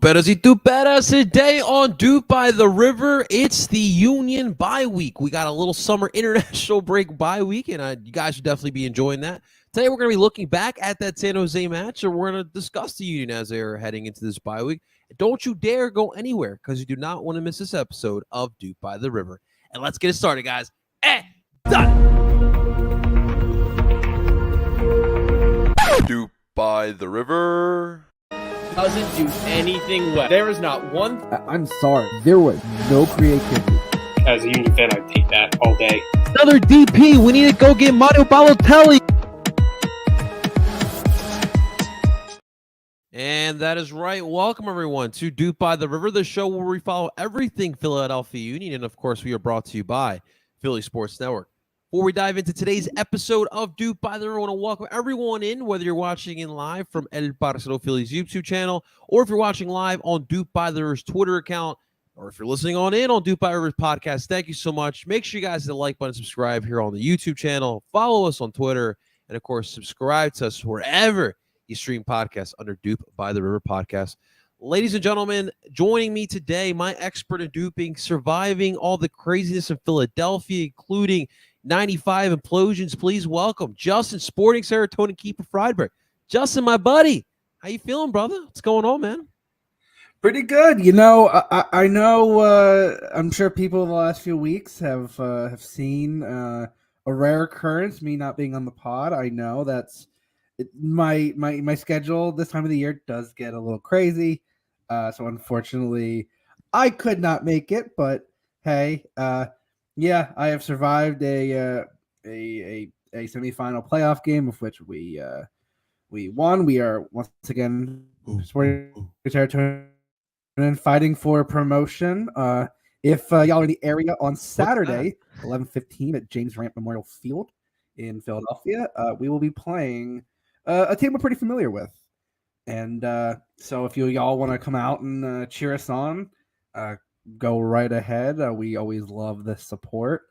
Duperas y Duperas, today on Doop by the River, it's the Union bye week. We got a little summer international break bye week, and you guys should definitely be enjoying that. Today we're going to be looking back at that San Jose match, and we're going to discuss the Union as they're heading into this bye week. Don't you dare go anywhere, because you do not want to miss this episode of Doop by the River. And let's get it started, guys. Done! Doop by the River doesn't do anything well. There is not one. I'm sorry. There was no creativity. As a Union fan, I take that all day. Another DP. We need to go get Mario Balotelli. And that is right. Welcome, everyone, to Doop by the River, the show where we follow everything Philadelphia Union. And, of course, we are brought to you by Philly Sports Network. Before we dive into today's episode of Doop by the River, I want to welcome everyone in, whether you're watching in live from El Parcero Phillies YouTube channel, or if you're watching live on Doop by the River's Twitter account, or if you're listening on Doop by the River's podcast. Thank you so much. Make sure you guys hit the like button, subscribe here on the YouTube channel, follow us on Twitter, and, of course, subscribe to us wherever you stream podcasts under Doop by the River podcast. Ladies and gentlemen, joining me today, my expert in duping, surviving all the craziness in Philadelphia, including 95 implosions. Please welcome Justin, Sporting Serotonin Keeper Friedberg. Justin, my buddy, how you feeling, brother? What's going on, man? Pretty good. You know, I know. I'm sure people in the last few weeks have seen a rare occurrence, me not being on the pod. I know that's my schedule this time of the year does get a little crazy. So unfortunately, I could not make it. But hey, yeah, I have survived a semifinal playoff game of which we won. We are once again Sporting Serotonin fighting for promotion. If y'all are in the area on Saturday, 11:15 at James Ramp Memorial Field in Philadelphia, we will be playing a team we're pretty familiar with. And so if y'all want to come out and cheer us on, go right ahead. We always love the support.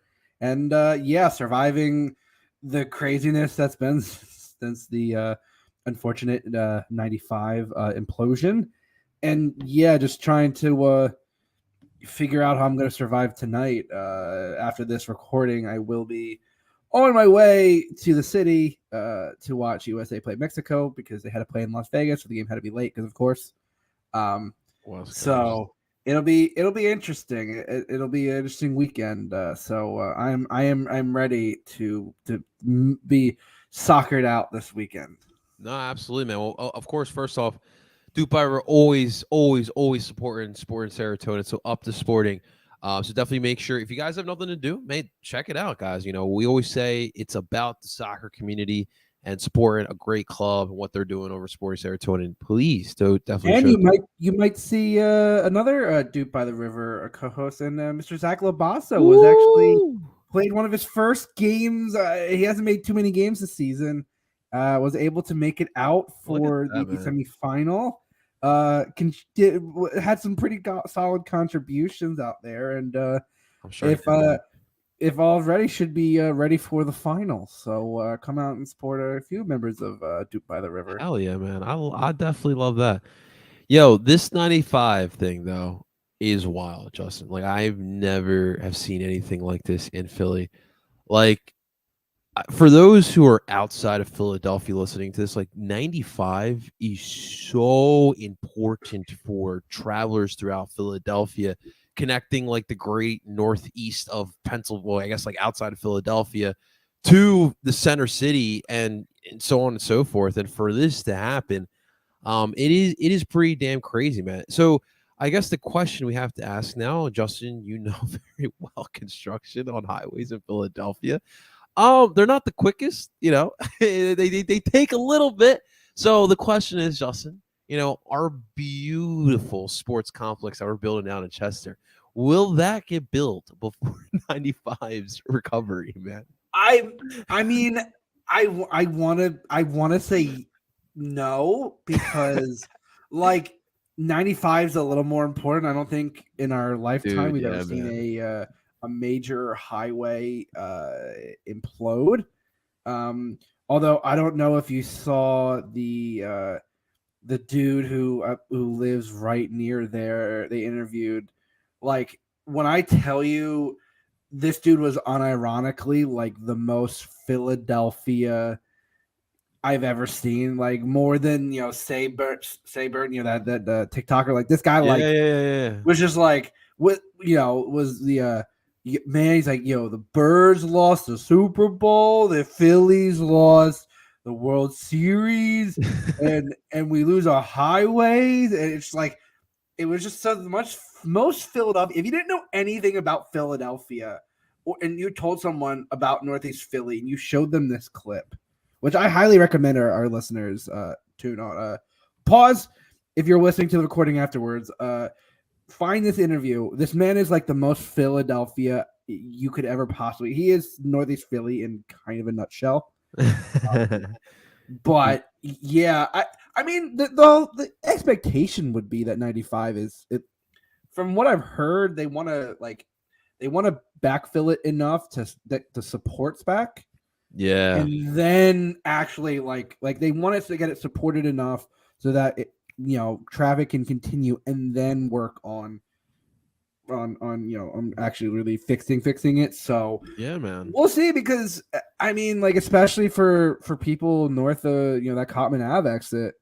And yeah, surviving the craziness that's been since the unfortunate 95 implosion. And yeah, just trying to figure out how I'm going to survive tonight. After this recording, I will be on my way to the city to watch USA play Mexico because they had to play in Las Vegas, so the game had to be late because, of course. So it'll be interesting. It'll be an interesting weekend. So I am ready to be soccered out this weekend. No, absolutely, man. Well, of course, first off, Doop by River always supporting Sporting Serotonin. So up to Sporting. So definitely make sure, if you guys have nothing to do, man, check it out, guys. You know, we always say it's about the soccer community and supporting a great club and what they're doing over Sporting Serotonin. Please do definitely. And you might see another Doop by the River co-host, and Mr. Zach Labasso was actually played one of his first games. He hasn't made too many games this season. Was able to make it out for the semifinal. Had some pretty solid contributions out there, and I'm sure if all's ready, should be ready for the final. So come out and support a few members of Doop by the River. Hell yeah, man! I definitely love that. Yo, this 95 thing though is wild, Justin. Like I've never have seen anything like this in Philly. Like, for those who are outside of Philadelphia listening to this, like 95 is so important for travelers throughout Philadelphia, connecting like the great northeast of Pennsylvania, I guess like outside of Philadelphia, to the center city and so on and so forth. And for this to happen, it is pretty damn crazy, man. So I guess the question we have to ask now, Justin, you know very well construction on highways in Philadelphia. They're not the quickest, you know, they take a little bit. So the question is, Justin, you know, our beautiful sports complex that we're building down in Chester, will that get built before 95's recovery, man? I mean, I want to say no, because like 95 is a little more important. I don't think in our lifetime we've ever seen a major highway implode. Although I don't know if you saw the the dude who lives right near there, they interviewed. Like, when I tell you, this dude was unironically like the most Philadelphia I've ever seen. Like, more than Saybert, that TikToker. Like, this guy, Yeah, like, yeah, yeah, yeah. was just like, what, was the man. He's like, the Birds lost the Super Bowl, the Phillies lost the World Series, and we lose our highways, and it's like, it was just so much. Most Philadelphia, if you didn't know anything about Philadelphia, and you told someone about Northeast Philly and you showed them this clip, which I highly recommend our listeners tune on. Pause if you're listening to the recording afterwards. Find this interview. This man is like the most Philadelphia you could ever possibly. He is Northeast Philly in kind of a nutshell. But yeah, I mean the expectation would be that 95 is it. From what I've heard, they want to backfill it enough to support back. Yeah. And then actually like they want us to get it supported enough so that it, traffic can continue, and then work on actually really fixing it. So Yeah, man. we'll see, because I mean, like, especially for people north of that Cotman Ave exit,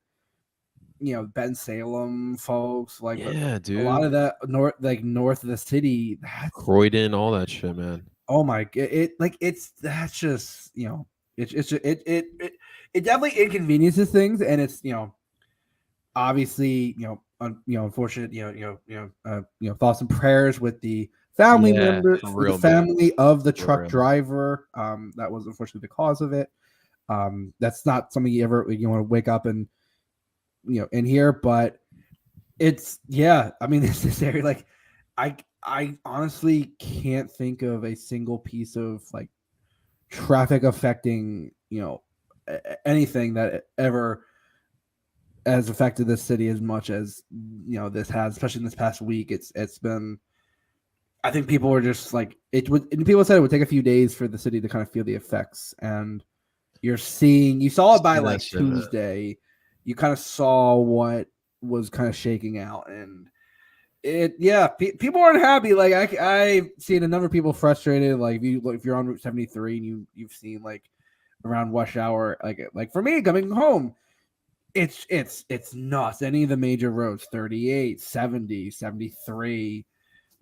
Ben Salem folks, like, Yeah, a lot of dude. that north of the city, Croydon, all that shit, man. oh my, that's just it definitely inconveniences things, and it's obviously unfortunate, thoughts and prayers with the family Yeah, members, for with the real, man. family of the For truck real. driver. That was unfortunately the cause of it. That's not something you ever want to wake up and in here, but it's, yeah, I mean, this is area, like, I honestly can't think of a single piece of like traffic affecting anything that ever has affected this city as much as this has, especially in this past week. It's been, I think people were just like, and people said it would take a few days for the city to kind of feel the effects, and you saw it by See that like shit, man. Tuesday. You kind of saw what was kind of shaking out, and people aren't happy. Like, I've seen a number of people frustrated. Like, if you're on Route 73 and you've seen like around rush hour, like for me coming home, it's nuts. Any of the major roads, 38, 70, 73,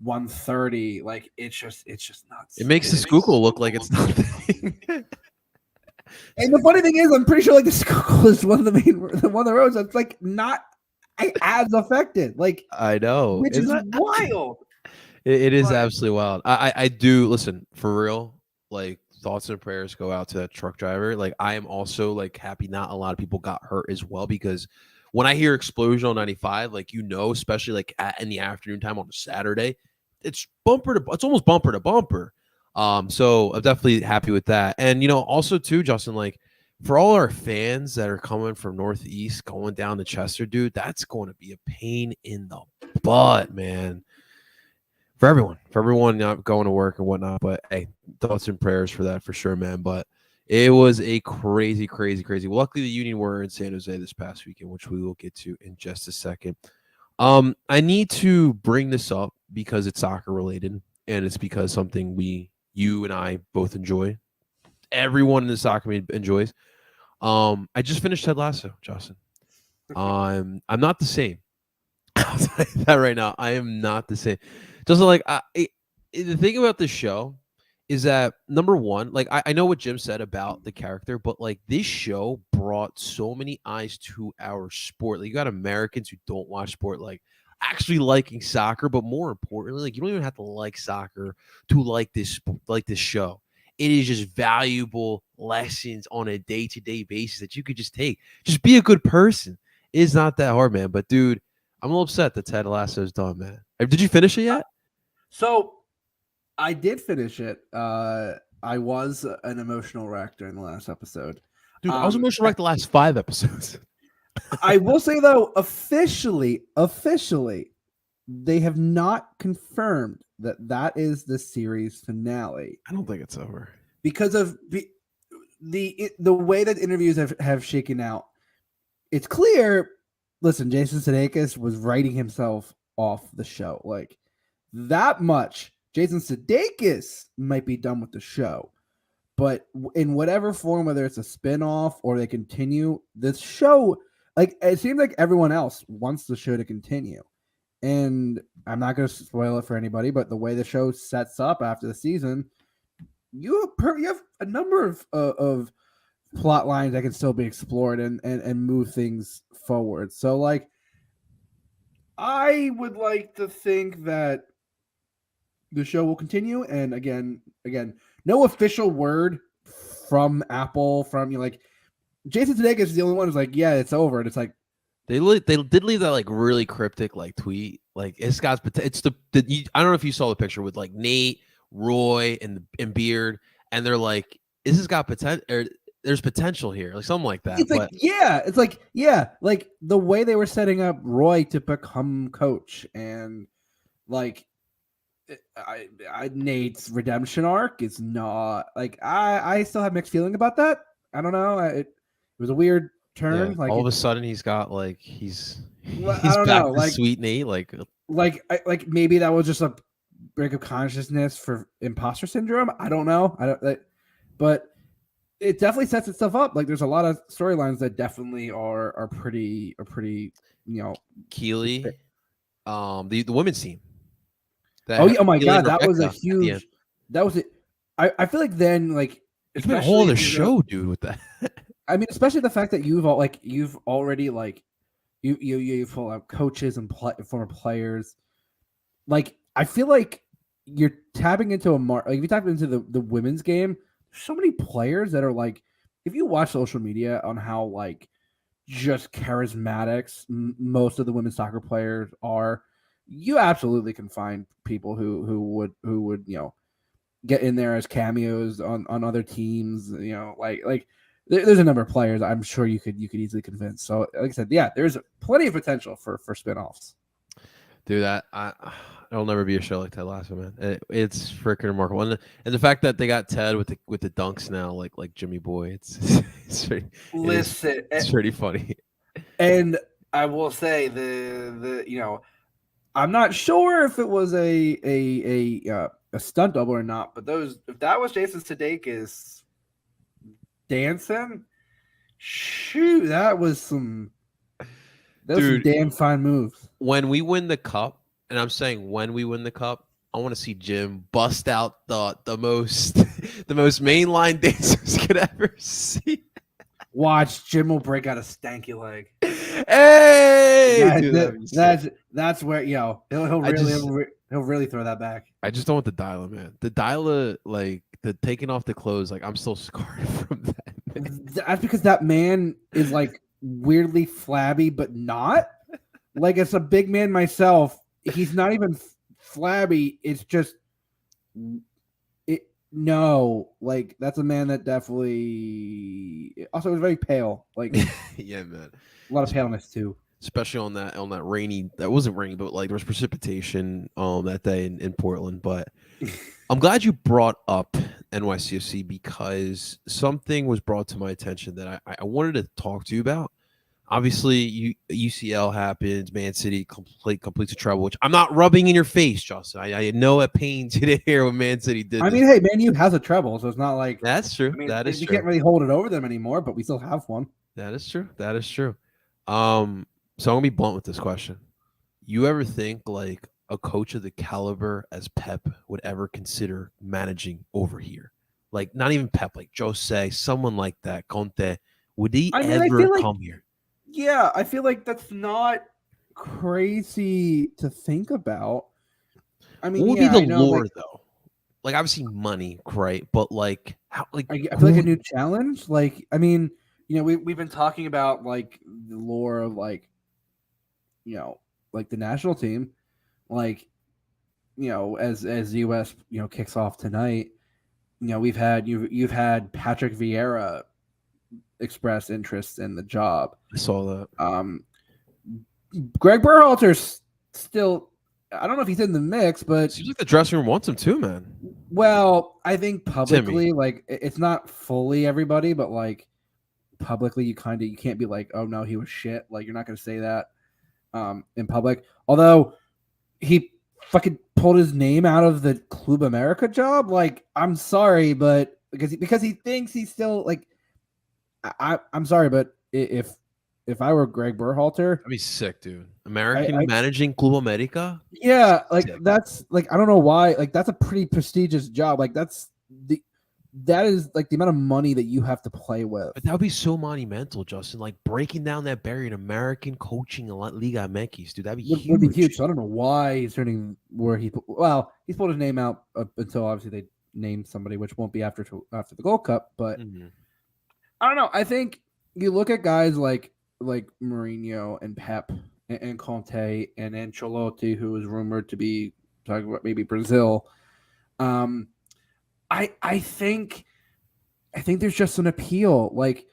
130, like, it's just nuts. It makes the Schuylkill look like it's nothing. And the funny thing is, I'm pretty sure like the Schuylkill is one of the roads that's like not as affected. Like, I know. which is Isn't that wild. it is But- absolutely wild. I do listen, for real, like, thoughts and prayers go out to that truck driver. Like, I am also like happy not a lot of people got hurt as well, because when I hear explosion on 95, like, especially like in the afternoon time on a Saturday, it's almost bumper to bumper. So I'm definitely happy with that. And also too, Justin, like, for all our fans that are coming from Northeast going down to Chester, dude, that's going to be a pain in the butt, man. For everyone not going to work and whatnot. But hey, thoughts and prayers for that for sure, man. But it was a crazy, crazy, crazy. Luckily, the Union were in San Jose this past weekend, which we will get to in just a second. I need to bring this up because it's soccer related, and it's because something you and I both enjoy. Everyone in the soccer community enjoys. I just finished Ted Lasso, Justin. I'm not the same. I'll tell you that right now. I am not the same. Just like the thing about this show is that, number one, like, I know what Jim said about the character, but like, this show brought so many eyes to our sport. Like, you got Americans who don't watch sport, like, actually liking soccer, but more importantly, like, you don't even have to like soccer to like this show. It is just valuable lessons on a day-to-day basis that you could just take. Just be a good person. It's not that hard, man. But dude, I'm a little upset that Ted Lasso is done, man. Did you finish it yet? So I did finish it. I was an emotional wreck during the last episode. Dude, I was emotional like the last 5 episodes. I will say, though, officially, they have not confirmed that is the series finale, I don't think it's over. because of the way that interviews have shaken out. It's clear listen, Jason Sudeikis was writing himself off the show. Like that much. Jason Sudeikis might be done with the show. But in whatever form, whether it's a spin-off or they continue, this show, like it seems like everyone else wants the show to continue. And I'm not going to spoil it for anybody, but the way the show sets up after the season, you have a number of plot lines that can still be explored and move things forward. So, like, I would like to think that the show will continue. And again, no official word from Apple, from like Jason Sudeikis is the only one who's like, yeah, it's over. And it's like, They did leave that like really cryptic like tweet. Like it's got it's I don't know if you saw the picture with like Nate, Roy, and Beard, and they're like, this has got potential. There's potential here, like something like that. It's like the way they were setting up Roy to become coach, and like Nate's redemption arc is not like I still have mixed feeling about that. I don't know. It was a weird turn. Yeah, like all of a sudden he's got like he's I don't back know, to like sweet Nate. Like maybe that was just a break of consciousness for imposter syndrome. I don't know. But it definitely sets itself up. Like there's a lot of storylines that definitely are pretty Keely, the women's team. Oh my Keely god, that was a Rebecca huge. That was it. I feel like then like it's been a whole other show, dude. With that, I mean, especially the fact that you've already like you pull out coaches and former players. Like I feel like you're tapping into like if you tap into the women's game, there's so many players that are like, if you watch social media on how like just charismatics most of the women's soccer players are, you absolutely can find people who would get in there as cameos on other teams. Like there's a number of players I'm sure you could easily convince. So like I said, yeah, there's plenty of potential for spinoffs. dude, it'll never be a show like that last one, man. It's freaking remarkable, and the fact that they got Ted with the dunks now, like Jimmy Boy, it's pretty funny. And I will say I'm not sure if it was a stunt double or not, but if that was Jason Sudeikis dancing, shoot, that was some damn fine moves. When we win the cup, and I'm saying when we win the cup, I want to see Jim bust out the most the most mainline dances could ever see. Watch, Jim will break out a stanky leg. Hey, that's where he'll really throw that back. I just don't want the dialer, man. The dialer, like the taking off the clothes, like I'm still scarred from that. Man. That's because that man is like weirdly flabby, but not like as a big man myself. He's not even flabby. It's just like that's a man that definitely also was very pale. Like yeah, man, a lot of paleness too. Especially on that rainy, that wasn't rainy, but like there was precipitation that day in Portland. But I'm glad you brought up NYCFC because something was brought to my attention that I wanted to talk to you about. Obviously, UCL happens, Man City completes a treble, which I'm not rubbing in your face, Justin. I know it pains you to hear what Man City did. I mean, hey, Man U has a treble, so it's not like that's true. I mean, that is you true. Can't really hold it over them anymore, but we still have one. That is true. That is true. So I'm gonna be blunt with this question. You ever think like a coach of the caliber as Pep would ever consider managing over here? Like not even Pep, like Jose, someone like that, Conte. Would he ever come here? Yeah, I feel like that's not crazy to think about. I mean, what would be the lure though? Like obviously money, right? But like how? Like I feel like a new challenge. Like I mean, we've been talking about like the lore of like like the national team, like as US kicks off tonight. We've had you've had Patrick Vieira express interest in the job. I saw that. Greg Berhalter's still. I don't know if he's in the mix, but seems like the dressing room wants him too, man. Well, I think publicly, Timmy. like it's not fully everybody, but like publicly, you can't be like, oh no, he was shit. Like you're not going to say that. in public. Although he fucking pulled his name out of the Club America job. Like, I'm sorry, but because he thinks he's still like, I'm sorry, but if I were Greg Berhalter, That'd be sick, dude. American managing Club America. yeah, like Sick. that's like I don't know why. Like that's a pretty prestigious job. Like that is like the amount of money that you have to play with. But that would be so monumental, Justin. Like breaking down that barrier in American coaching a Liga MX, dude. That'd be huge. Would be huge. So I don't know why he's turning where he. Well, he's pulled his name out up until obviously they named somebody, which won't be after the Gold Cup. But I don't know. I think you look at guys like Mourinho and Pep and Conte and Ancelotti, who is rumored to be talking about maybe Brazil. I think there's just an appeal. Like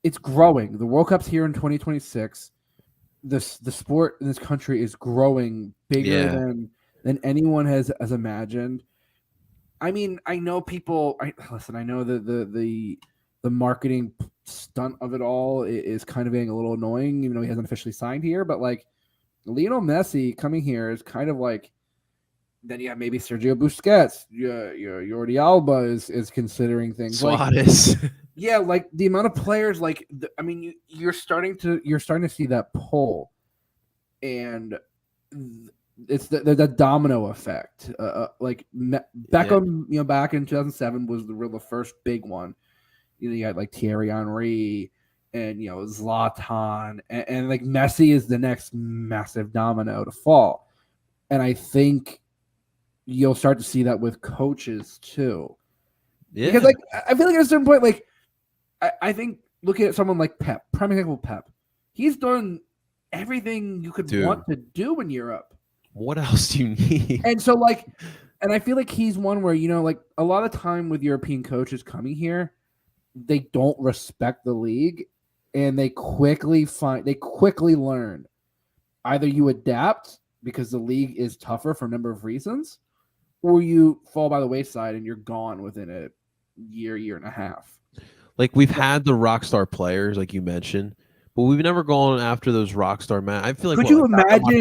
it's growing. The World Cup's here in 2026. The sport in this country is growing bigger than anyone has imagined. I mean, I know people. I know the marketing stunt of it all is kind of being a little annoying, even though he hasn't officially signed here. But like Lionel Messi coming here is kind of like. Then you have maybe Sergio Busquets. Jordi Alba is considering things. Suarez. Like, yeah, like the amount of players. Like, I mean, you're starting to see that pull, and it's the domino effect. Like Beckham, back in 2007 was the first big one. You had like Thierry Henry and Zlatan, and like Messi is the next massive domino to fall. And I think you'll start to see that with coaches too. Yeah. Because like I feel like at a certain point, like I think looking at someone like Pep, prime example Pep, he's done everything you could want to do in Europe. What else do you need? And so like, and I feel like he's one where, like a lot of time with European coaches coming here, they don't respect the league and they quickly learn either you adapt because the league is tougher for a number of reasons, or you fall by the wayside and you're gone within a year and a half. Like we've had the rock star players, like you mentioned, but we've never gone after those rock star men. I feel like could you imagine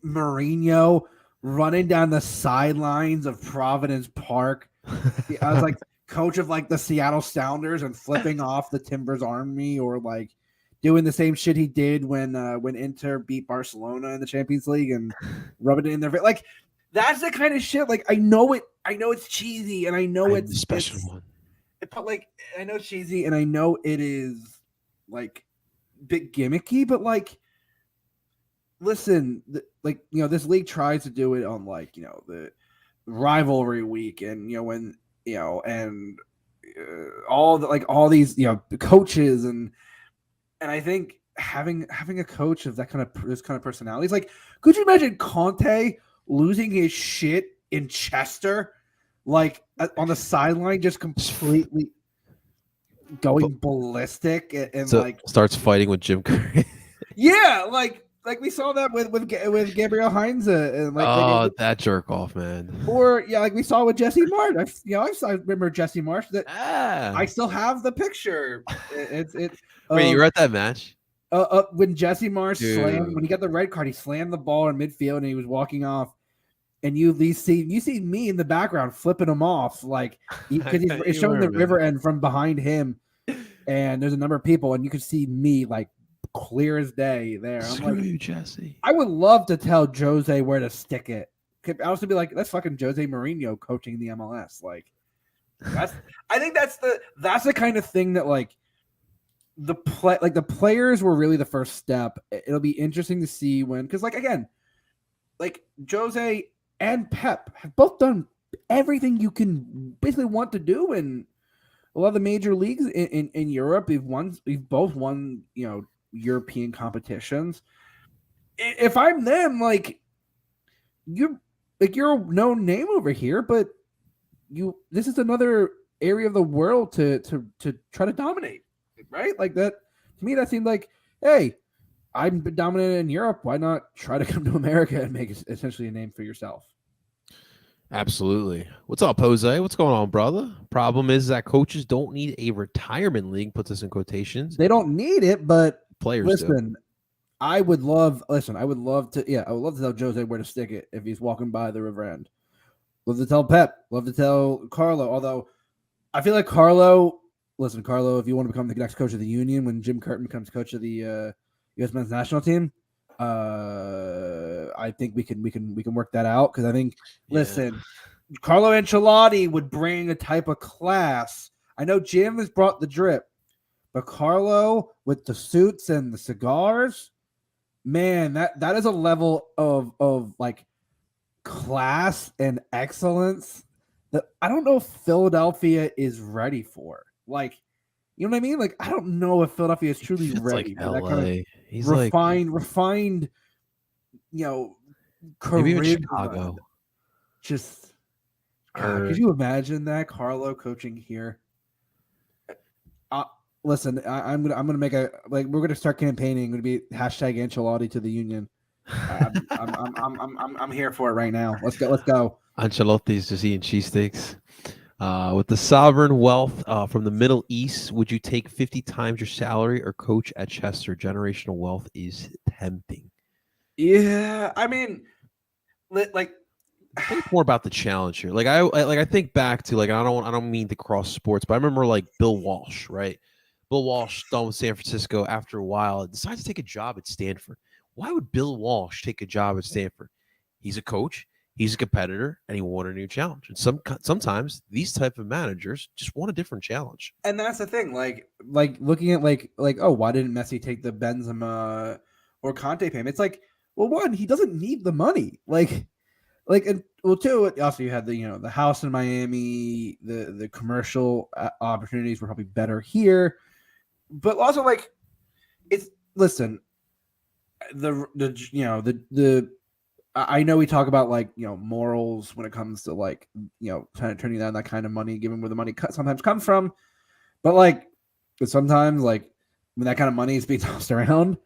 Mourinho running down the sidelines of Providence Park? I was like coach of like the Seattle Sounders and flipping off the Timbers Army, or like doing the same shit he did when Inter beat Barcelona in the Champions League and rubbing it in their face. Like that's the kind of shit. Like I know it's cheesy, and I know it's special one. But like I know it's cheesy, and I know it is like bit gimmicky. But like, listen, this league tries to do it on like the rivalry week, and when and all these coaches and I think having a coach of this kind of personality is like, could you imagine Conte losing his shit in Chester, like on the sideline, just completely going ballistic and so like starts fighting with Jim Curry? Yeah, like we saw that with Gabriel Heinze and like that jerk off, man. Or like we saw with Jesse Marsh. I remember Jesse Marsh. That I still have the picture. It's Wait, you were at that match? When Jesse Marsh slammed, when he got the red card, he slammed the ball in midfield and he was walking off. And you see me in the background flipping him off, like because it's showing the river end from behind him, and there's a number of people, and you could see me like clear as day there. I'm Screw like, you, Jesse. I would love to tell Jose where to stick it. I also be like, that's fucking Jose Mourinho coaching the MLS. Like, I think that's the kind of thing that like the players were really the first step. It'll be interesting to see when, because like again, like Jose and Pep have both done everything you can basically want to do in a lot of the major leagues in Europe. We've both won, European competitions. If I'm them, like you're a known name over here, but this is another area of the world to try to dominate, right? Like that to me, that seemed like, hey, I'm dominant in Europe. Why not try to come to America and make essentially a name for yourself? Absolutely. What's up, Jose? What's going on, brother? Problem is that coaches don't need a retirement league. Puts this in quotations. They don't need it, but players do. Listen, I would love to tell Jose where to stick it if he's walking by the river end. Love to tell Pep. Love to tell Carlo. Although I feel like Carlo, if you want to become the next coach of the Union when Jim Curtin becomes coach of the U.S. men's national team, I think we can work that out because I think Carlo Ancelotti would bring a type of class. I know Jim has brought the drip, but Carlo with the suits and the cigars, man, that is a level of like class and excellence that I don't know if Philadelphia is ready for. Like, you know what I mean? Like, I don't know if Philadelphia is truly ready for that kind of He's refined, maybe charisma. even Chicago. Just, God, could you imagine that Carlo coaching here? Listen, I'm gonna make we're gonna start campaigning. Gonna be hashtag Ancelotti to the Union. I'm here for it right now. Let's go. Ancelotti's just eating cheesesteaks. With the sovereign wealth from the Middle East, would you take 50 times your salary or coach at Chester? Generational wealth is tempting. Yeah, I mean, like, I think it's more about the challenge here. Like I think back to I don't mean to cross sports, but I remember like Bill Walsh, right? Bill Walsh done with San Francisco after a while, decides to take a job at Stanford. Why would Bill Walsh take a job at Stanford? He's a coach, he's a competitor, and he wanted a new challenge. And sometimes these type of managers just want a different challenge. And that's the thing, like looking at like oh, why didn't Messi take the Benzema or Conte payment? It's like, well, one, he doesn't need the money, and well, two, also you had the house in Miami, the commercial opportunities were probably better here, but also like it's listen, I know we talk about morals when it comes to turning down that kind of money, given where the money sometimes comes from, but sometimes when that kind of money is being tossed around,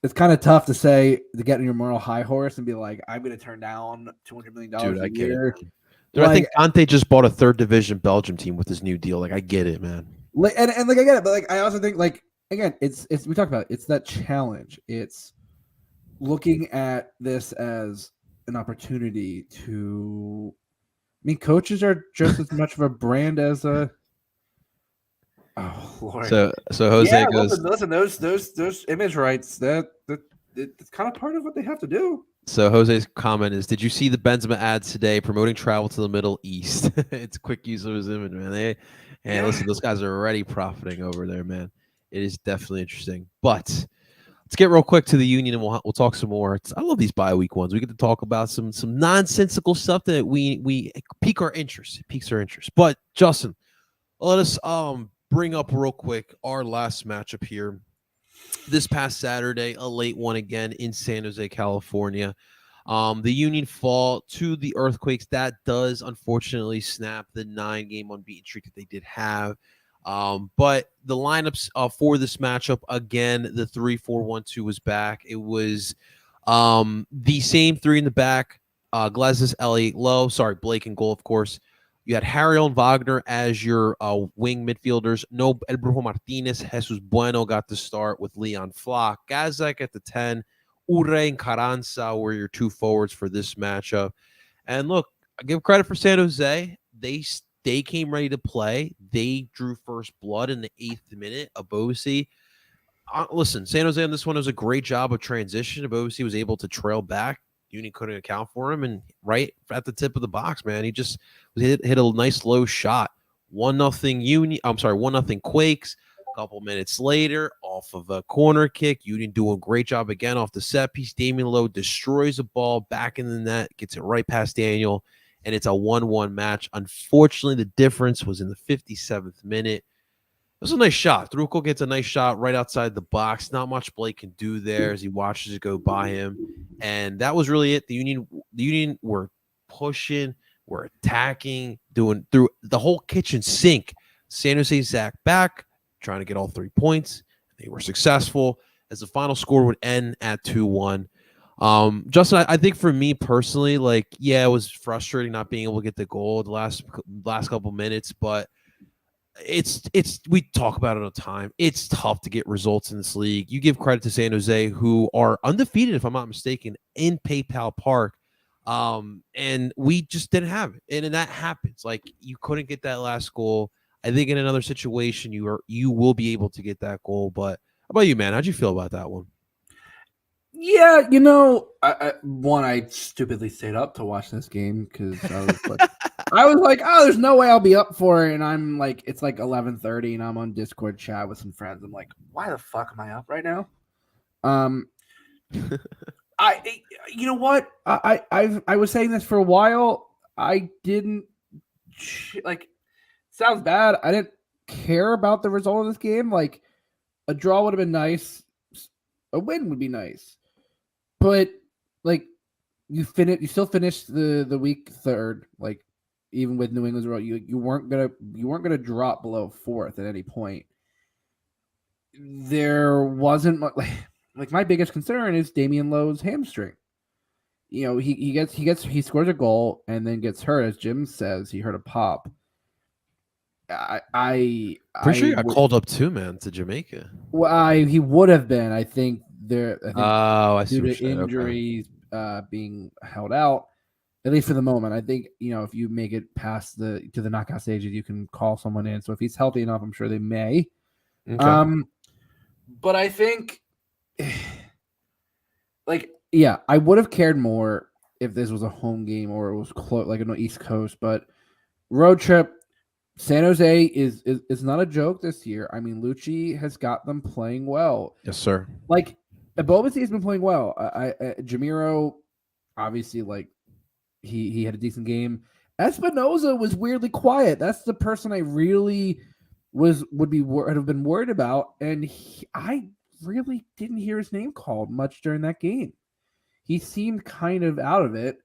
it's kind of tough to get on your moral high horse and be like, I'm going to turn down $200 million a year. Dude, I think Conte just bought a third division Belgium team with his new deal. I get it, man. And I get it, but I also think again, it's we talked about it, it's that challenge. It's looking at this as an opportunity to. I mean, coaches are just as much of a brand as a. Oh Lord! So Jose goes. Listen, those image rights it's kind of part of what they have to do. So Jose's comment is: did you see the Benzema ads today promoting travel to the Middle East? It's quick use of his image, man. Listen, those guys are already profiting over there, man. It is definitely interesting. But let's get real quick to the Union, and we'll talk some more. I love these bye-week ones. We get to talk about some nonsensical stuff that we piques our interest. But Justin, let us bring up real quick our last matchup here. This past Saturday, a late one again in San Jose, California. The Union fall to the Earthquakes. That does unfortunately snap the 9-game unbeaten streak that they did have. But the lineups for this matchup, again, the 3-4-1-2 was back. It was the same three in the back. Glazis, Elliott, Lowe. Sorry, Blake and goal, of course. You had Harriel and Wagner as your wing midfielders. No El Brujo Martinez. Jesus Bueno got the start with Leon Flock. Gazak at the 10. Ure and Carranza were your two forwards for this matchup. And look, I give credit for San Jose. They came ready to play. They drew first blood in the 8th minute. Abosi. Listen, San Jose on this one does a great job of transition. Abosi was able to trail back. Union couldn't account for him, and right at the tip of the box, man, he just hit a nice low shot. 1-0 Union. I'm sorry, 1-0 Quakes. A couple minutes later, off of a corner kick, Union doing a great job again off the set piece. Damian Lowe destroys the ball back in the net, gets it right past Daniel, and it's a 1-1 match. Unfortunately, the difference was in the 57th minute. It was a nice shot. Druco gets a nice shot right outside the box. Not much Blake can do there as he watches it go by him. And that was really it. The Union were pushing, were attacking, doing through the whole kitchen sink. San Jose Zach back, trying to get all 3 points. They were successful as the final score would end at 2-1. Justin, I think for me personally, it was frustrating not being able to get the goal the last couple minutes, but it's we talk about it all the time. It's tough to get results in this league. You give credit to San Jose, who are undefeated, if I'm not mistaken, in PayPal Park. And we just didn't have it. And that happens. Like you couldn't get that last goal. I think in another situation you will be able to get that goal. But how about you, man? How'd you feel about that one? Yeah, I stupidly stayed up to watch this game because I was like, oh, there's no way I'll be up for it, and I'm like, it's like 11:30, and I'm on Discord chat with some friends. I'm like, why the fuck am I up right now? You know what? I was saying this for a while. I didn't like. Sounds bad. I didn't care about the result of this game. Like a draw would have been nice. A win would be nice. But like you still finished the week third. Like even with New England's result, you weren't gonna drop below fourth at any point. There wasn't much, like my biggest concern is Damian Lowe's hamstring. He scores a goal and then gets hurt, as Jim says. He hurt a pop. Pretty sure you got called up too, man, to Jamaica. Well, he would have been. I think I see due to injuries being held out, at least for the moment. I think if you make it past to the knockout stages, you can call someone in. So if he's healthy enough, I'm sure they may. Okay. But I think, I would have cared more if this was a home game or it was close, like an East Coast. But road trip. San Jose is not a joke this year. I mean, Lucci has got them playing well. Yes, sir. Like, Bobasi has been playing well. Jamiro, obviously, like he had a decent game. Espinoza was weirdly quiet. That's the person I really would have been worried about, and I really didn't hear his name called much during that game. He seemed kind of out of it.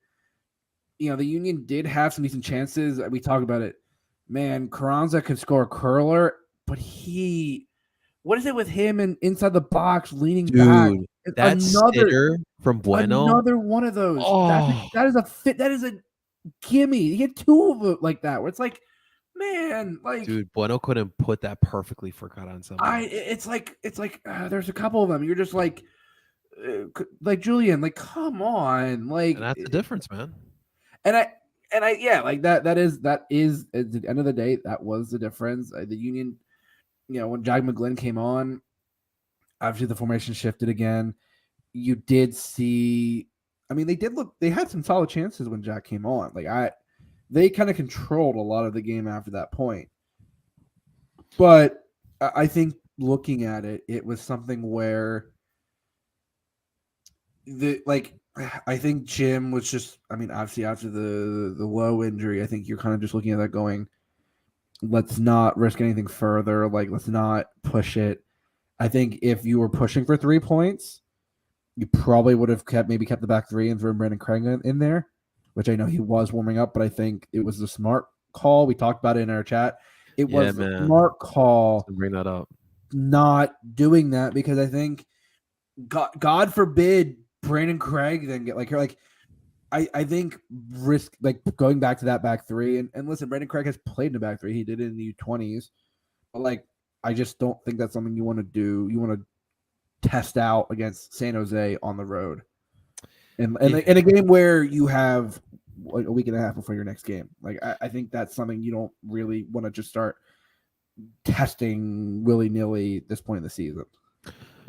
The Union did have some decent chances. We talked about it. Man, Carranza could score a curler, but what is it with him and inside the box leaning back? That sitter from Bueno, another one of those. Oh. That is a fit. That is a gimme. He had two of it like that, where it's like, man, like, dude, Bueno couldn't put that perfectly for Carranza. It's like there's a couple of them. You're just like Julian, like, come on, like, and that's the difference, man. Like that is at the end of the day, that was the difference. The Union, when Jag McGlynn came on, obviously the formation shifted again. You did see, I mean, they had some solid chances when Jack came on. They kind of controlled a lot of the game after that point. But I think looking at it, it was something where I think Jim was just, I mean, obviously after the Lowe injury, I think you're kind of just looking at that going, let's not risk anything further. Like, let's not push it. I think if you were pushing for 3 points, you probably would have kept the back three and threw Brandon Craig in there, which I know he was warming up, but I think it was a smart call. We talked about it in our chat. It was a smart call to bring that up. Not doing that, because I think, God forbid, Brandon Craig then get I think risk going back to that back three, and listen, Brandon Craig has played in the back three. He did it in the U20s, but I just don't think that's something you want to do. You want to test out against San Jose on the road, and in a game where you have a week and a half before your next game. I think that's something you don't really want to just start testing willy-nilly at this point in the season.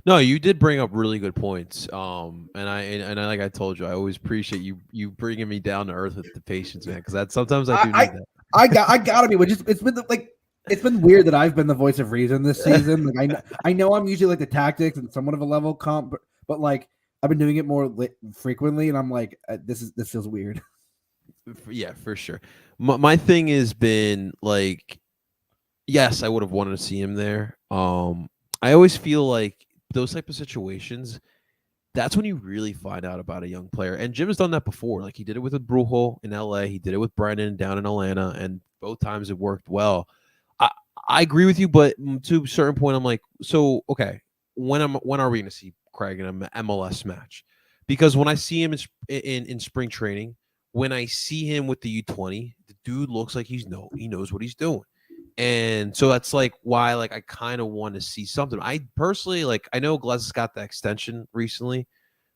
No, you did bring up really good points. And I like I told you, I always appreciate you bringing me down to earth with the patience, man. Because sometimes I do need that. I gotta be. It's been weird that I've been the voice of reason this season. I know I'm usually the tactics and somewhat of a level comp, but I've been doing it more frequently, and I'm like, this feels weird. Yeah, for sure. My thing has been yes, I would have wanted to see him there. I always feel like those type of situations, that's when you really find out about a young player. And Jim has done that before. He did it with Brujo in LA. He did it with Brennan down in Atlanta, and both times it worked well. I agree with you, but to a certain point, I'm like, so okay, when are we going to see Craig in an MLS match? Because when I see him in spring training, when I see him with the U20, the dude looks like he knows what he's doing. And so that's like why like I kind of want to see something. I personally like I know Glez has got the extension recently,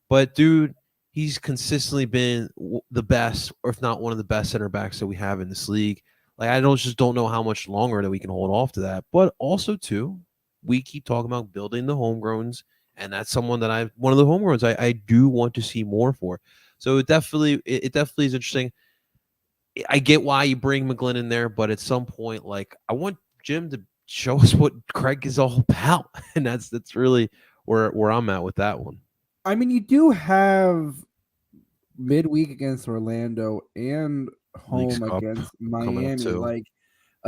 but dude, he's consistently been the best, or if not one of the best center backs that we have in this league. Like I don't know how much longer that we can hold off to that. But also too, we keep talking about building the homegrowns, and that's someone that one of the homegrowns I do want to see more for. So it definitely is interesting. I get why you bring McGlynn in there, but at some point, like I want Jim to show us what Craig is all about, and that's really where I'm at with that one. I mean, you do have midweek against Orlando and Leagues home Cup against coming up Miami. too. Like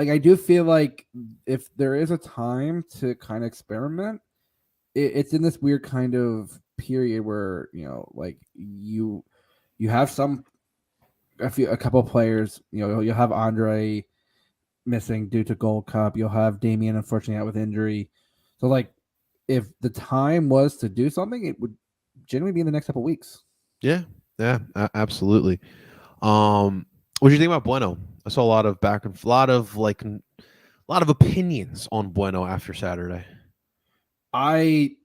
I do feel like if there is a time to kind of experiment, it's in this weird kind of period where like you have a couple players. You'll have Andre missing due to Gold Cup. You'll have Damian unfortunately out with injury. So like, if the time was to do something, it would generally be in the next couple weeks. Yeah, absolutely. What do you think about Bueno? I saw a lot of a lot of opinions on Bueno after Saturday. I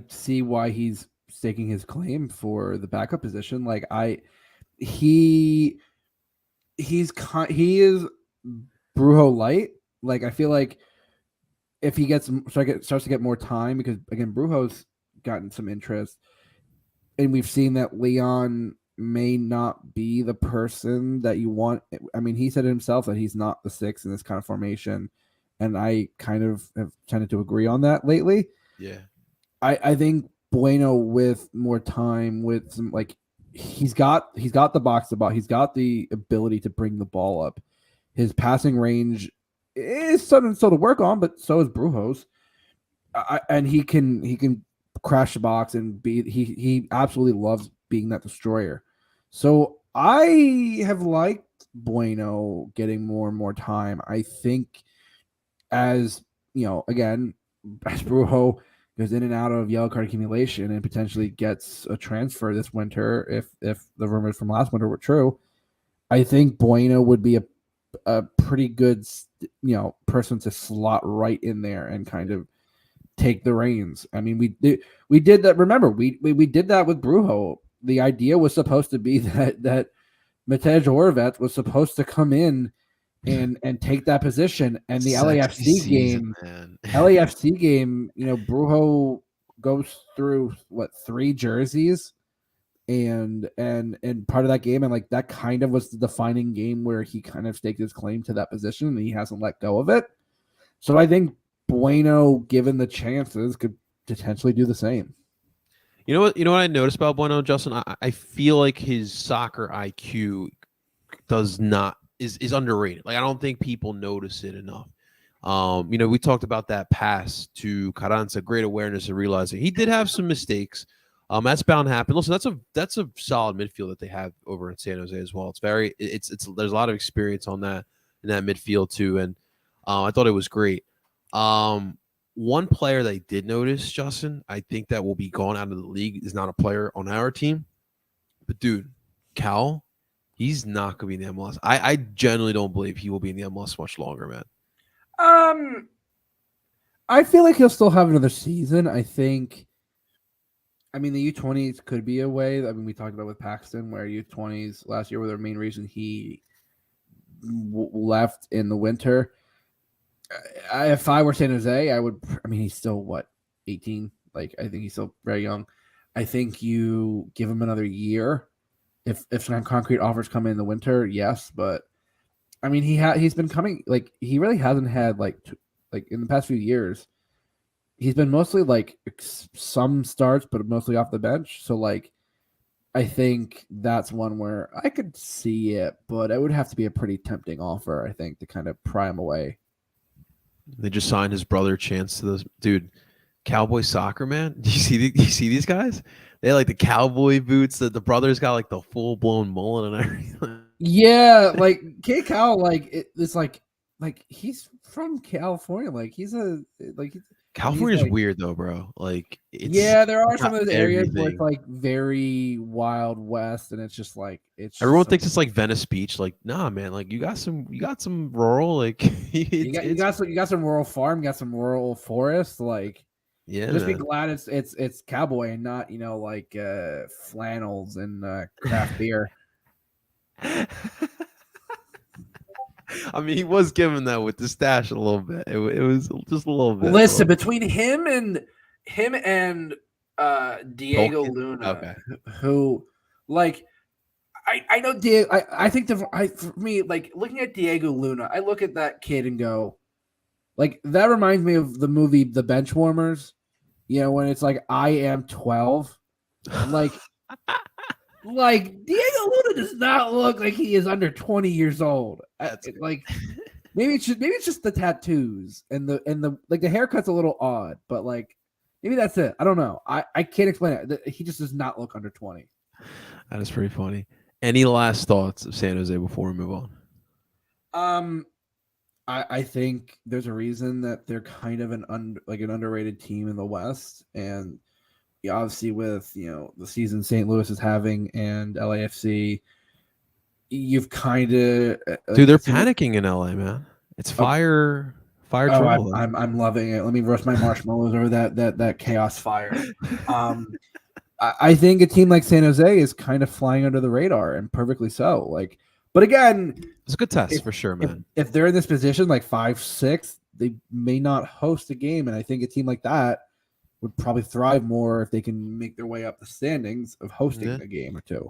see why he's staking his claim for the backup position. Like he is Brujo light. Like I feel like if he starts to get more time, because again Brujo's gotten some interest, and we've seen that Leon may not be the person that you want. I mean, he said himself that he's not the six in this kind of formation, and I kind of have tended to agree on that lately. Yeah, I think Bueno with more time, with some like he's got the box to box, he's got the ability to bring the ball up. His passing range is something still to work on, but so is Brujo's. And he can crash the box and he absolutely loves being that destroyer. So I have liked Bueno getting more and more time. I think as again, as Brujo goes in and out of yellow card accumulation and potentially gets a transfer this winter, if the rumors from last winter were true, I think Bueno would be a pretty good person to slot right in there and kind of take the reins. I mean, we did that. Remember, we did that with Brujo. The idea was supposed to be that Matej Horvat was supposed to come in and take that position. And the LAFC game, Brujo goes through 3 jerseys and part of that game, and like that kind of was the defining game where he kind of staked his claim to that position and he hasn't let go of it. So I think Bueno, given the chances, could potentially do the same. You know what I noticed about Bueno, Justin? I feel like his soccer IQ is underrated. Like I don't think people notice it enough. We talked about that pass to Carranza, great awareness and realizing he did have some mistakes. That's bound to happen. Listen, that's a solid midfield that they have over in San Jose as well. It's there's a lot of experience on that in that midfield too, and I thought it was great. One player that I did notice, Justin, I think that will be gone out of the league is not a player on our team, but dude, Cal, he's not going to be in the MLS. I genuinely don't believe he will be in the MLS much longer, man. I feel like he'll still have another season. I mean, the U20s could be a way. I mean, we talked about with Paxton, where U20s last year were the main reason he left in the winter. If I were San Jose, I would. I mean, he's still 18. Like, I think he's still very young. I think you give him another year. If some concrete offers come in the winter, yes. But I mean, he's been coming. Like, he really hasn't had like in the past few years. He's been mostly like some starts, but mostly off the bench. So like, I think that's one where I could see it, but it would have to be a pretty tempting offer, I think, to kind of pry him away. They just signed his brother Chance to this dude. Cowboy soccer, man. You see these guys? They have, like the cowboy boots. The brother's got like the full blown mullet and everything. Yeah, like K Cal, it's like he's from California. Like he's California's like, weird though, bro. Like yeah, there are it's some got of those areas where it's everything. like very wild west, and it's just like Everyone some, thinks it's like Venice Beach. Like, nah, man. Like, you got some rural. Like, it's you got some rural farm, you got some rural forest. Like, yeah, just be man. glad it's cowboy and not like flannels and craft beer. I mean, he was giving that with the stash a little bit. It was just a little bit. Listen, between him and Diego Tolkien? Luna, Okay. who like I know Diego. I think for me, like looking at Diego Luna, I look at that kid and go, like that reminds me of the movie The Benchwarmers. You know, when it's like I am 12, like Diego Luna does not look like he is under 20 years old. That's Like maybe it's just the tattoos and the like the haircut's a little odd, but like maybe that's it. I don't know. I can't explain it. He just does not look under 20. that is pretty funny. Any last thoughts of San Jose before we move on? I think there's a reason that they're kind of an underrated team in the West, and obviously with the season St. Louis is having and LAFC, you've kind of Dude, they're panicking in LA, man. It's fire trouble. I'm loving it. Let me roast my marshmallows over that chaos fire. I think a team like San Jose is kind of flying under the radar, and perfectly so. Like, but again, It's a good test for sure, man. If they're in this position, like 5-6, they may not host a game, and I think a team like that would probably thrive more if they can make their way up the standings of hosting a game or two.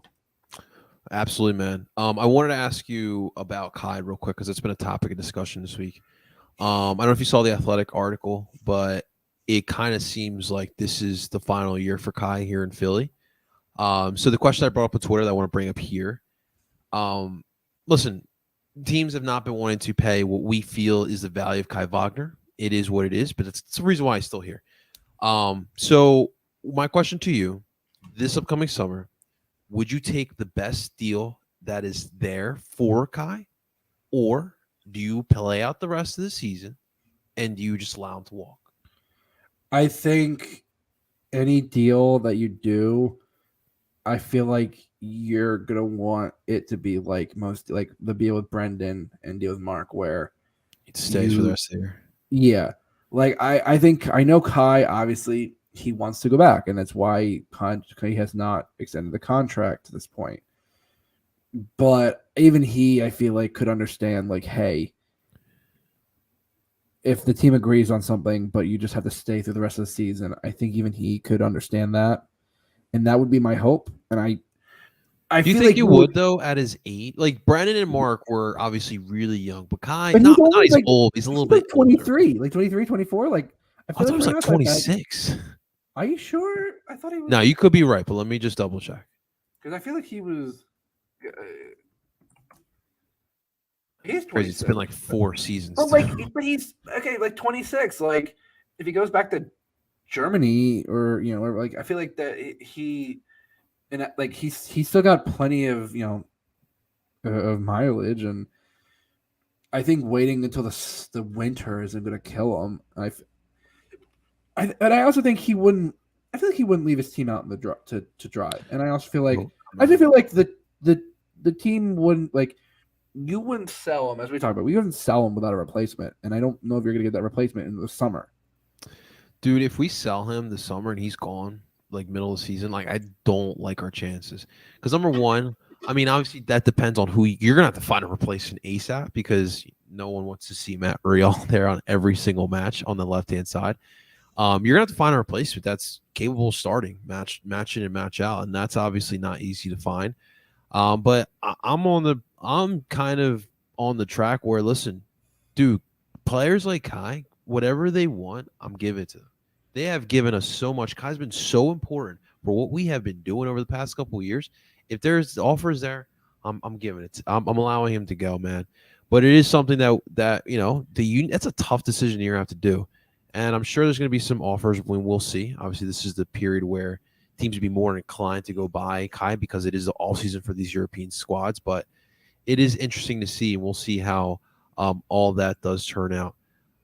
Absolutely, man. I wanted to ask you about Kai real quick because it's been a topic of discussion this week. I don't know if you saw the Athletic article, but it kind of seems like this is the final year for Kai here in Philly. So the question I brought up on Twitter that I want to bring up here. Listen, teams have not been wanting to pay what we feel is the value of Kai Wagner. It is what it is, but it's the reason why he's still here. So my question to you, this upcoming summer, would you take the best deal that is there for Kai, or do you play out the rest of the season and do you just allow him to walk? I think any deal that you do, I feel like you're gonna want it to be like the deal with Brendan and deal with Mark, where It stays for the rest of the year. Yeah, like I think I know Kai. Obviously, he wants to go back, and that's why he has not extended the contract to this point. But even he, I feel like, could understand, like, hey, if the team agrees on something, but you just have to stay through the rest of the season, I think even he could understand that, and that would be my hope. And I do you feel think like you would though at his age? Like Brandon and Mark were obviously really young, but Kai, but not he's he's like, old. He's a little like bit 23, older. like 23, 24. Like I I feel thought he was we're like not that bad. 26. Are you sure? I thought he was. No, you could be right, but let me just double check. Because I feel like he was. He's 26. Crazy. It's been like 4 seasons. But he's okay. Like 26. Like if he goes back to Germany or or like I feel like that he and like he's still got plenty of of mileage, and I think waiting until the winter isn't going to kill him. And I also think he wouldn't. I feel like he wouldn't leave his team out in the to dry. And I also feel like the team wouldn't like. You wouldn't sell him, as we talked about. We wouldn't sell him without a replacement, and I don't know if you're going to get that replacement in the summer. Dude, if we sell him this summer and he's gone, like middle of the season, like I don't like our chances. Because number one, I mean, obviously that depends on who you're gonna have to find a replacement ASAP because no one wants to see Matt Real there on every single match on the left hand side. You're gonna have to find a replacement that's capable of starting match in and match out, and that's obviously not easy to find. But I'm kind of on the track where, listen, dude, players like Kai, whatever they want, I'm giving it to them. They have given us so much. Kai's been so important for what we have been doing over the past couple of years. If there's offers there, I'm giving it. I'm allowing him to go, man. But it is something that the union. That's a tough decision you're gonna have to do, and I'm sure there's gonna be some offers when we'll see. Obviously, this is the period where teams would be more inclined to go buy Kai because it is the all season for these European squads. But it is interesting to see, and we'll see how all that does turn out.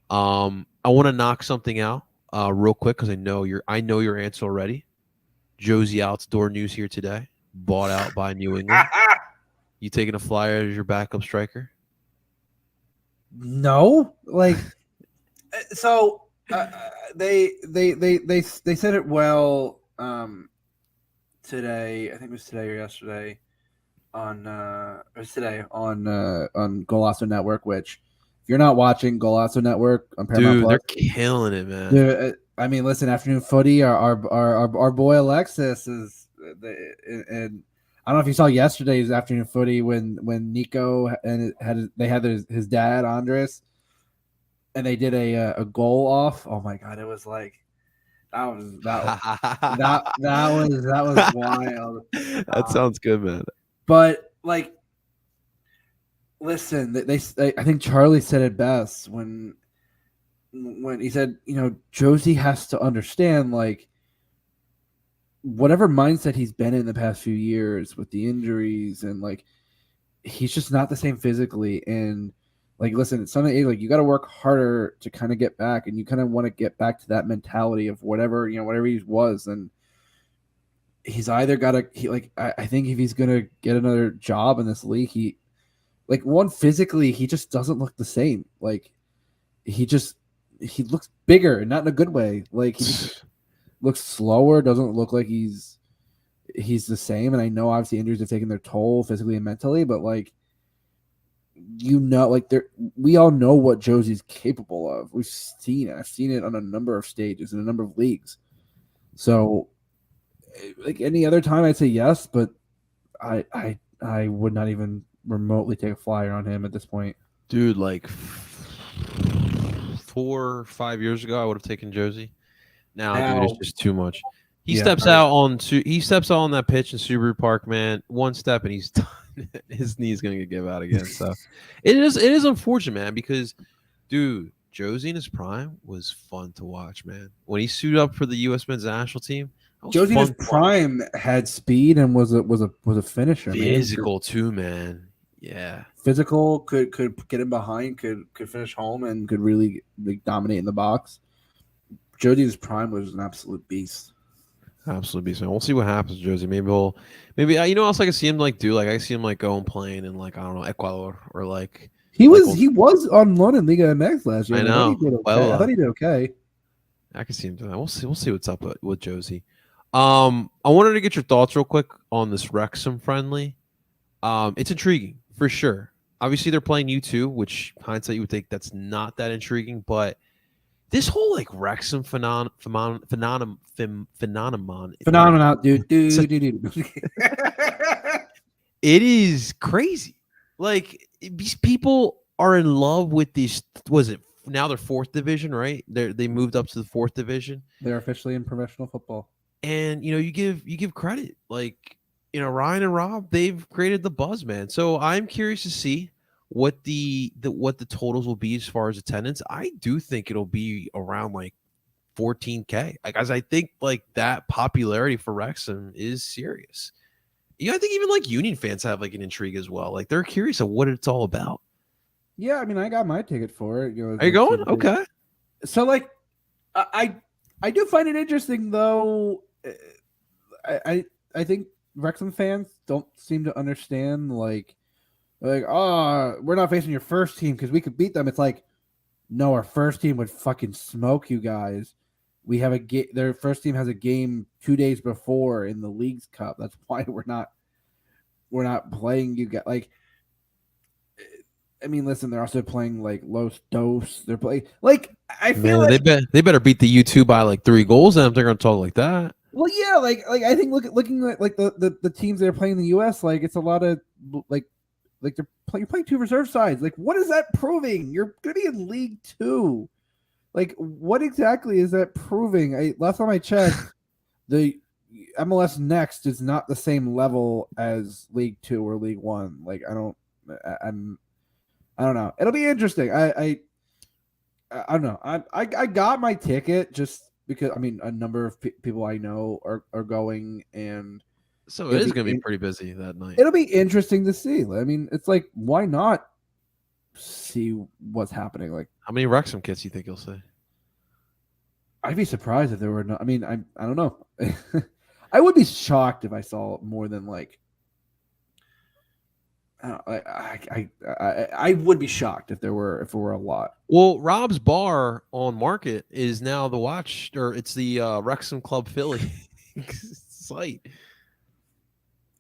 I want to knock something out real quick because I know your answer already. Josie Outdoor News here today. Bought out by New England. You taking a flyer as your backup striker? No, like so they said it well today. I think it was today or yesterday on it was today on Golasso Network. Which, if you're not watching Golasso Network on Paramount Dude, Plus, they're killing it, man. I mean, listen, afternoon footy. Our boy Alexis is, and I don't know if you saw yesterday's afternoon footy when Nico and they had his dad Andres, and they did a goal off. Oh my god, it was like that was wild. That sounds good, man. But like, listen, I think Charlie said it best when he said, Josie has to understand, like, whatever mindset he's been in the past few years with the injuries, and like, he's just not the same physically. And like, listen, it's something like you got to work harder to kind of get back, and you kind of want to get back to that mentality of whatever he was. And he's either got to, I think if he's gonna get another job in this league, physically, he just doesn't look the same. Like, he looks bigger, and not in a good way. Like, he just looks slower, doesn't look like he's the same. And I know obviously injuries have taken their toll physically and mentally, but like, we all know what Josie's capable of. We've seen it. I've seen it on a number of stages in a number of leagues. So like any other time I'd say yes, but I would not even remotely take a flyer on him at this point. Dude, like 4 or 5 years ago, I would have taken Josie. Now, dude, it's just too much. He steps out on that pitch in Subaru Park, man. One step and he's done. His knee's gonna get give out again. So it is unfortunate, man, because dude, Josie in his prime was fun to watch, man. When he suited up for the U.S. men's national team, Josie in his prime had speed and was a finisher. Physical, man. Too, man. Yeah, physical, could get in behind, could finish home, and could really dominate in the box. Josie's prime was an absolute beast. Absolutely beast. We'll see what happens, Josie. Maybe you know what else I can see him like do? Like I can see him like go and playing in like I don't know Ecuador or like he was on loan in Liga MX last year. I know. I thought he did okay. I can see him doing that. We'll see what's up with Josie. I wanted to get your thoughts real quick on this Wrexham friendly. It's intriguing for sure. Obviously, they're playing U2, which hindsight you would think that's not that intriguing, but this whole like Wrexham phenomenon, dude. It is crazy. Like these people are in love with these. Was it now they're 4th division, right? They moved up to the 4th division. They're officially in professional football. And you give credit, like Ryan and Rob, they've created the buzz, man. So I'm curious to see what the totals will be as far as attendance. I do think it'll be around like 14K. Like, as I think like that popularity for Wrexham is serious. I think even like Union fans have like an intrigue as well. Like they're curious of what it's all about. Yeah, I mean, I got my ticket for it. Are you going? Okay. So like, I do find it interesting though. I think Wrexham fans don't seem to understand like we're not facing your first team because we could beat them. It's like, no, our first team would fucking smoke you guys. We have their first team has a game 2 days before in the Leagues Cup. That's why we're not playing you guys. Like, I mean, listen, they're also playing like Los Dos. They're playing like I feel like they better beat the U2 by like 3 goals. And if they're gonna talk like that. Well, yeah, like I think looking at like the teams that are playing in the U.S., like it's a lot of like you're playing 2 reserve sides. Like, what is that proving? You're gonna be in League 2. Like, what exactly is that proving? Last time I checked, the MLS Next is not the same level as League 2 or League 1. Like, I don't know. It'll be interesting. I don't know. I got my ticket just because I mean a number of people I know are going, and so it is going to be pretty busy that night. It'll be interesting to see. I mean, it's like, why not see what's happening? Like, how many Wrexham kits you think you'll see? I'd be surprised if there were no. I mean, I don't know. I would be shocked if I saw more than like. I would be shocked if there were a lot. Well, Rob's Bar on Market is now the watch, or it's the Wrexham Club Philly site.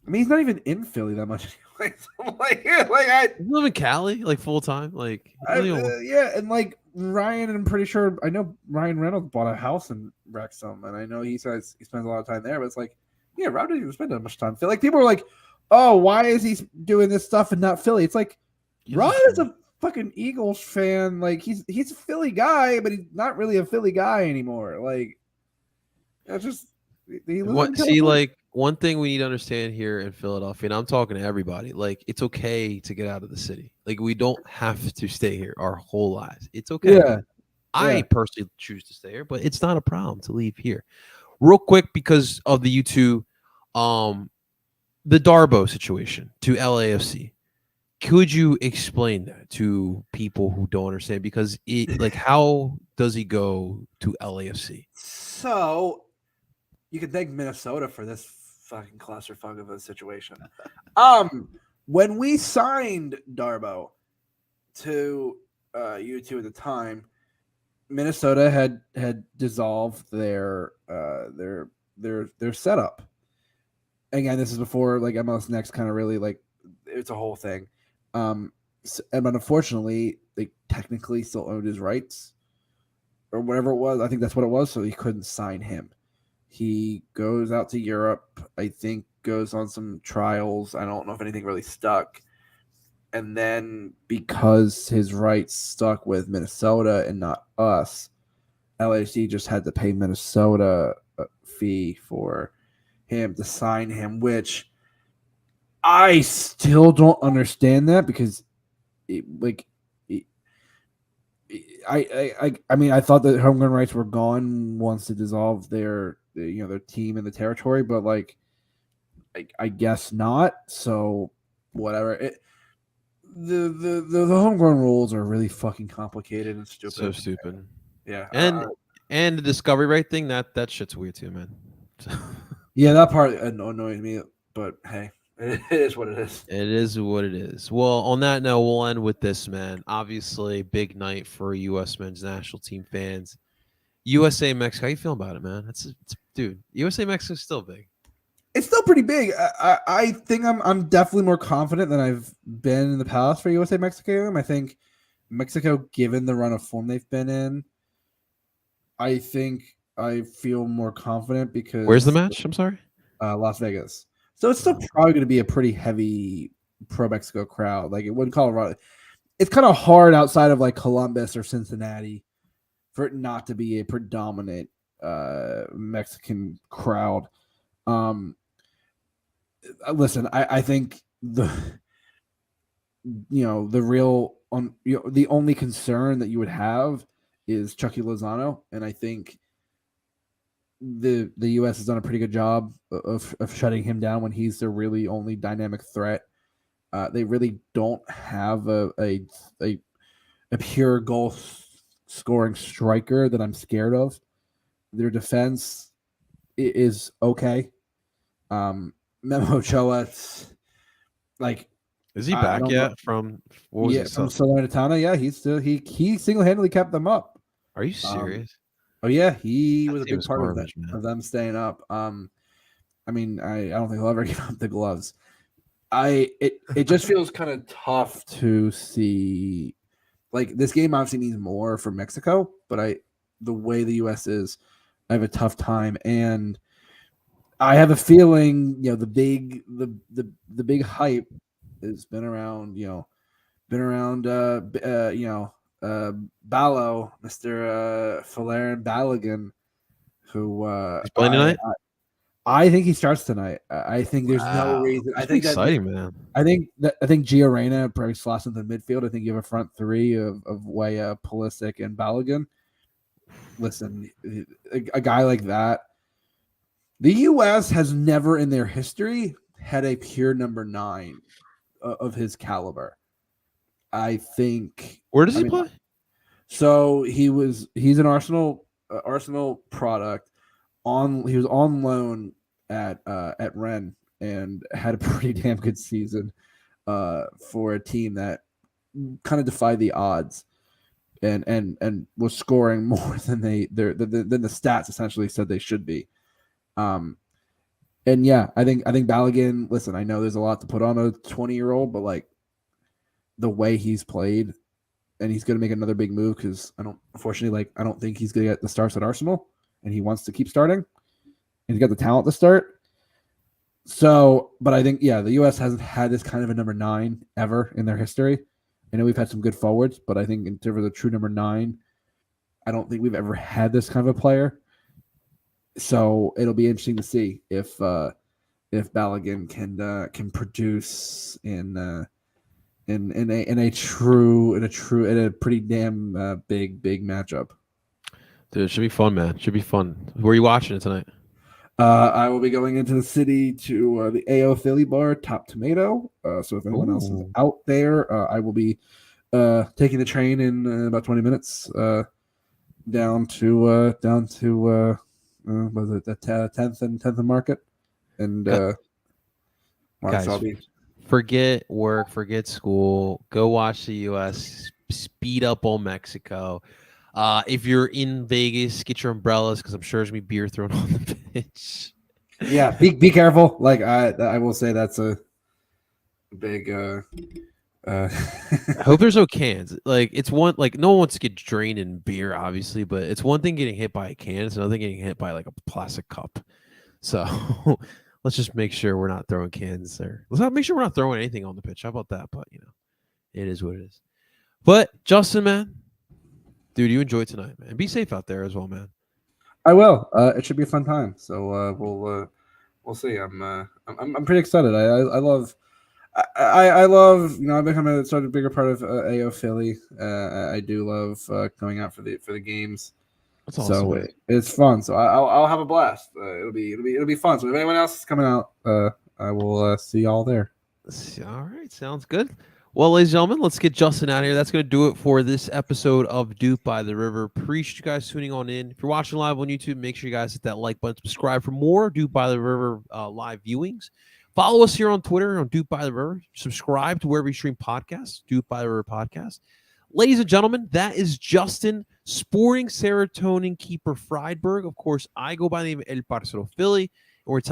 I mean, he's not even in Philly that much. I You live in Cali, like full time, like yeah, and like Ryan, I'm pretty sure I know Ryan Reynolds bought a house in Wrexham, and I know he says he spends a lot of time there. But it's like, yeah, Rob didn't even spend that much time. Philly. Like people are like, oh, why is he doing this stuff and not Philly? It's like Rob is a fucking Eagles fan. Like he's a Philly guy, but he's not really a Philly guy anymore. Like that's just he lives in see, California. like one thing we need to understand here in Philadelphia, and I'm talking to everybody, like it's okay to get out of the city. Like we don't have to stay here our whole lives. It's okay. Yeah. I personally choose to stay here, but it's not a problem to leave here. Real quick, because of the U2, the Darbo situation to LAFC. Could you explain that to people who don't understand? Because it, like, how does he go to LAFC? So you can thank Minnesota for this fucking clusterfuck of a situation. When we signed Darbo to U2 at the time, Minnesota had dissolved their setup. Again, this is before like MLS Next kind of really like it's a whole thing. But unfortunately, they technically still owned his rights or whatever it was. I think that's what it was. So he couldn't sign him. He goes out to Europe. I think goes on some trials. I don't know if anything really stuck. And then because his rights stuck with Minnesota and not us, LAFC just had to pay Minnesota a fee for him to sign him, which I still don't understand that because I mean I thought that homegrown rights were gone once they dissolved their team in the territory, but like I guess not. So whatever. The homegrown rules are really fucking complicated and stupid. So stupid. Yeah. And the discovery rate thing, that shit's weird too, man. Yeah, that part annoys me, but hey, it is what it is. It is what it is. Well, on that note, we'll end with this, man. Obviously, big night for U.S. men's national team fans. USA Mexico, how you feeling about it, man? It's dude, USA Mexico is still big. It's still pretty big. I think I'm definitely more confident than I've been in the past for USA Mexico. I think Mexico, given the run of form they've been in, I think I feel more confident because Where's the match? I'm sorry. Las Vegas. So it's still probably going to be a pretty heavy pro Mexico crowd. Like it wouldn't Colorado. It's kind of hard outside of like Columbus or Cincinnati for it not to be a predominant Mexican crowd. Listen, I think the only concern that you would have is Chucky Lozano, and I think the U.S. has done a pretty good job of shutting him down when he's the really only dynamic threat. They really don't have a pure goal scoring striker that I'm scared of. Their defense is okay. Memo Ochoa, like, is he back yet? From from Salernitana? Yeah, he's still he single handedly kept them up. Are you serious? Oh yeah, he was a That big was part garbage, of them staying up. I mean, I don't think he'll ever give up the gloves. It just feels kind of tough to see. Like this game obviously means more for Mexico, but the way the U.S. is, I have a tough time, and I have a feeling the big hype has been around Ballo, Mr. Falarin Balogun, who He's playing tonight. I think he starts tonight. I think there's no reason. That's exciting, man. I think Gio Reyna probably slots into the midfield. I think you have a front three of Weah, Pulisic, and Balogun. Listen, a guy like that. The U.S. has never in their history had a pure number 9 of his caliber. I think. Where does he play? So he's an Arsenal Arsenal product. He was on loan at Rennes and had a pretty damn good season for a team that kind of defied the odds and was scoring more than than the stats essentially said they should be. And yeah, I think Balogun. Listen, I know there's a lot to put on a 20-year-old, but like the way he's played, and he's going to make another big move because I don't think he's going to get the starts at Arsenal, and he wants to keep starting, and he's got the talent to start. So, but I think the U.S. hasn't had this kind of a number 9 ever in their history. I know we've had some good forwards, but I think in terms of the true number 9, I don't think we've ever had this kind of a player. So it'll be interesting to see if Balogun can produce in a pretty damn big matchup. Dude, it should be fun, man. It should be fun. Where are you watching it tonight? I will be going into the city to the AO Philly bar, Top Tomato. So if anyone else is out there, I will be taking the train in about 20 minutes down to was it the 10th and Market, and guys, forget work, forget school, go watch the U.S. speed up on Mexico. If you're in Vegas, get your umbrellas because I'm sure there's gonna be beer thrown on the pitch. Yeah, be careful. Like I will say that's a big. I hope there's no cans. Like it's one like no one wants to get drained in beer, obviously, but it's one thing getting hit by a can. It's another thing getting hit by like a plastic cup. So let's just make sure we're not throwing cans there. Let's not make sure we're not throwing anything on the pitch. How about that? But it is what it is. But Justin, man, dude, you enjoy tonight, man. Be safe out there as well, man. I will. It should be a fun time. So we'll see. I'm pretty excited. I love. I love, I've become a sort of bigger part of AO Philly. I do love going out for the games. That's awesome, so it's fun. So I'll have a blast. It'll be fun. So if anyone else is coming out, I will see y'all there. All right, sounds good. Well, ladies and gentlemen, let's get Justin out of here. That's going to do it for this episode of DOOP by the River. Appreciate you guys tuning on in. If you're watching live on YouTube, make sure you guys hit that like button, subscribe for more DOOP by the River live viewings. Follow us here on Twitter on DOOP by the River. Subscribe to wherever you stream podcasts, DOOP by the River podcast. Ladies and gentlemen, that is Justin, Sporting Serotonin Keeper Friedberg. Of course, I go by the name of El Parcero Philly, and we're telling